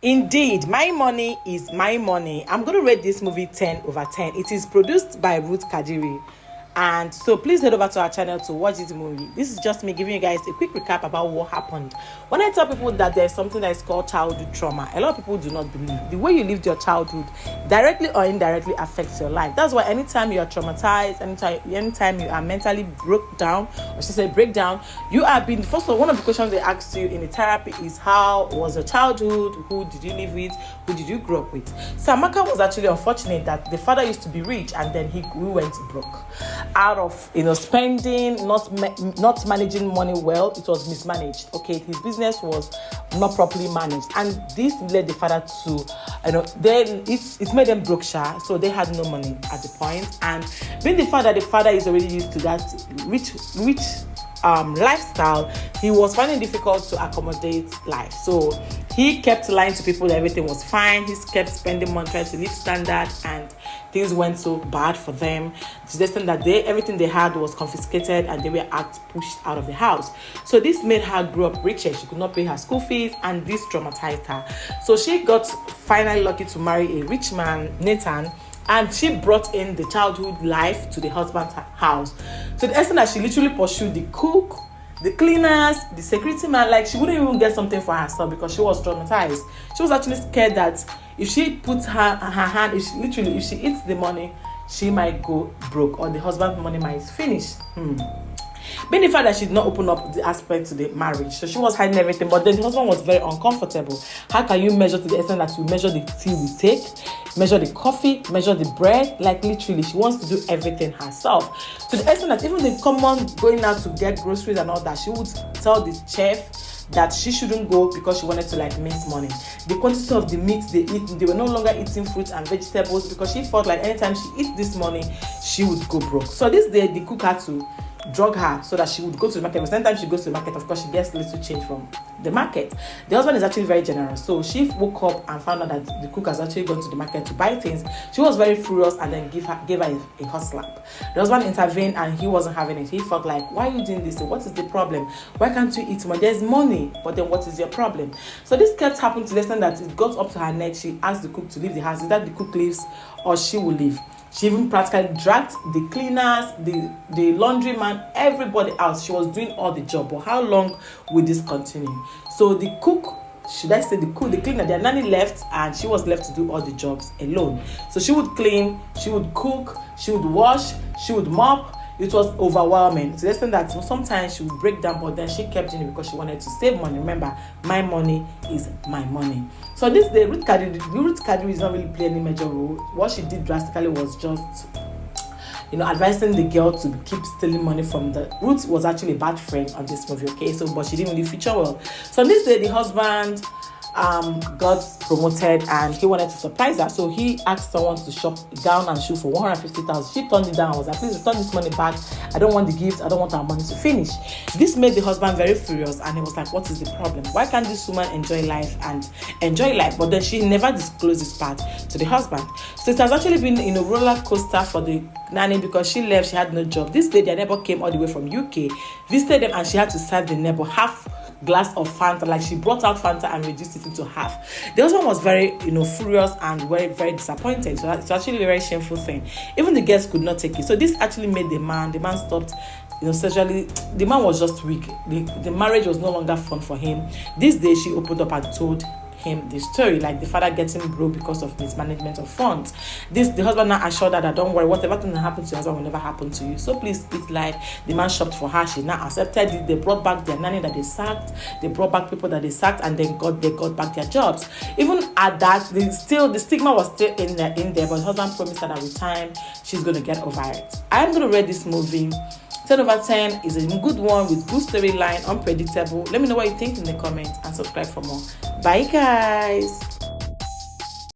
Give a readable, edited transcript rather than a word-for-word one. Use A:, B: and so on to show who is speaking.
A: Indeed, my money is my money. I'm going to rate this movie 10 over 10. It is produced by Ruth Kadiri. And so please head over to our channel to watch this movie. This is just me giving you guys a quick recap about what happened. When I tell people that there's something that is called childhood trauma, a lot of people do not believe. The way you lived your childhood directly or indirectly affects your life. That's why anytime you are traumatized, anytime you are mentally broke down, or she said breakdown, you are being, first of all, one of the questions they ask you in the therapy is how was your childhood? Who did you live with? Who did you grow up with? So Amaka was actually unfortunate that the father used to be rich and then we went broke. Out of spending, not managing money well, it was mismanaged. Okay, his business was not properly managed, and this led the father to then it made them broke, so they had no money at the point. And being the father is already used to that rich lifestyle. He was finding it difficult to accommodate life, so he kept lying to people that everything was fine. He kept spending money trying to live standard, and things went so bad for them to the extent that everything they had was confiscated and they were pushed out of the house. So this made her grow up richer. She could not pay her school fees, and this traumatized her. So she got finally lucky to marry a rich man, Nathan, and she brought in the childhood life to the husband's house. So the extent that she literally pursued the cook, the cleaners, the security man. Like, she wouldn't even get something for herself because she was traumatized. She was actually scared that if she puts her hand, if she eats the money, she might go broke, or the husband's money might finish. Being the fact that she did not open up the aspect to the marriage, so she was hiding everything. But then the husband was very uncomfortable. How can you measure to the extent that you measure the tea we take, measure the coffee, measure the bread? Like, literally, she wants to do everything herself. To the extent that even the common going out to get groceries and all that, she would tell the chef that she shouldn't go because she wanted to make money. The quantity of the meat they eat, they were no longer eating fruits and vegetables because she felt like anytime she eats this money, she would go broke. So this day, the cook had to drug her so that she would go to the market. But sometimes she goes to the market, of course, she gets little change from the market. The husband is actually very generous. So she woke up and found out that the cook has actually gone to the market to buy things. She was very furious and then gave her a hot slap. The husband intervened and he wasn't having it. He felt like, why are you doing this? What is the problem? Why can't you eat more? There's money, but then what is your problem? So this kept happening to the extent that it got up to her neck. She asked the cook to leave the house. Either the cook leaves or she will leave. She even practically dragged the cleaners, the laundry man, everybody else. She was doing all the job. But how long will this continue? So the cook, should I say the cleaner, their nanny left, and she was left to do all the jobs alone. So she would clean, she would cook, she would wash, she would mop. It was overwhelming to the extent that sometimes she would break down, but then she kept doing it because she wanted to save money. Remember, my money is my money. So this day, Ruth Kadiri is not really playing any major role. What she did drastically was just, advising the girl to keep stealing money from Ruth was actually a bad friend on this movie, okay? So, but she didn't really feature well. So this day, the husband got promoted and he wanted to surprise her, so he asked someone to shop gown and shoe for 150,000. She turned it down. I was like, please return this money back. I don't want the gift. I don't want our money to finish. This made the husband very furious, and he was like, what is the problem? Why can't this woman enjoy life? But then she never disclosed this part to the husband. So it has actually been a roller coaster for the nanny because she left. She had no job. This day, their neighbor came all the way from UK, visited them, and she had to serve the neighbor half glass of Fanta. Like, she brought out Fanta and reduced it into half. The husband was very furious and very, very disappointed. So it's actually a very shameful thing. Even the guests could not take it. So this actually made the man stopped sexually. The man was just weak. The marriage was no longer fun for him. This day she opened up and told him the story, like the father getting broke because of mismanagement of funds. The husband now assured her that don't worry, whatever thing that happens to your husband will never happen to you, so please eat life. The man shopped for her. She now accepted it. They brought back their nanny that they sacked. They brought back people that they sacked, and then they got back their jobs. Even at that, the stigma was still in there, but the husband promised her that with time she's going to get over it. I am going to rate this movie 10 over 10. Is a good one with good storyline, unpredictable. Let me know what you think in the comments and subscribe for more. Bye guys.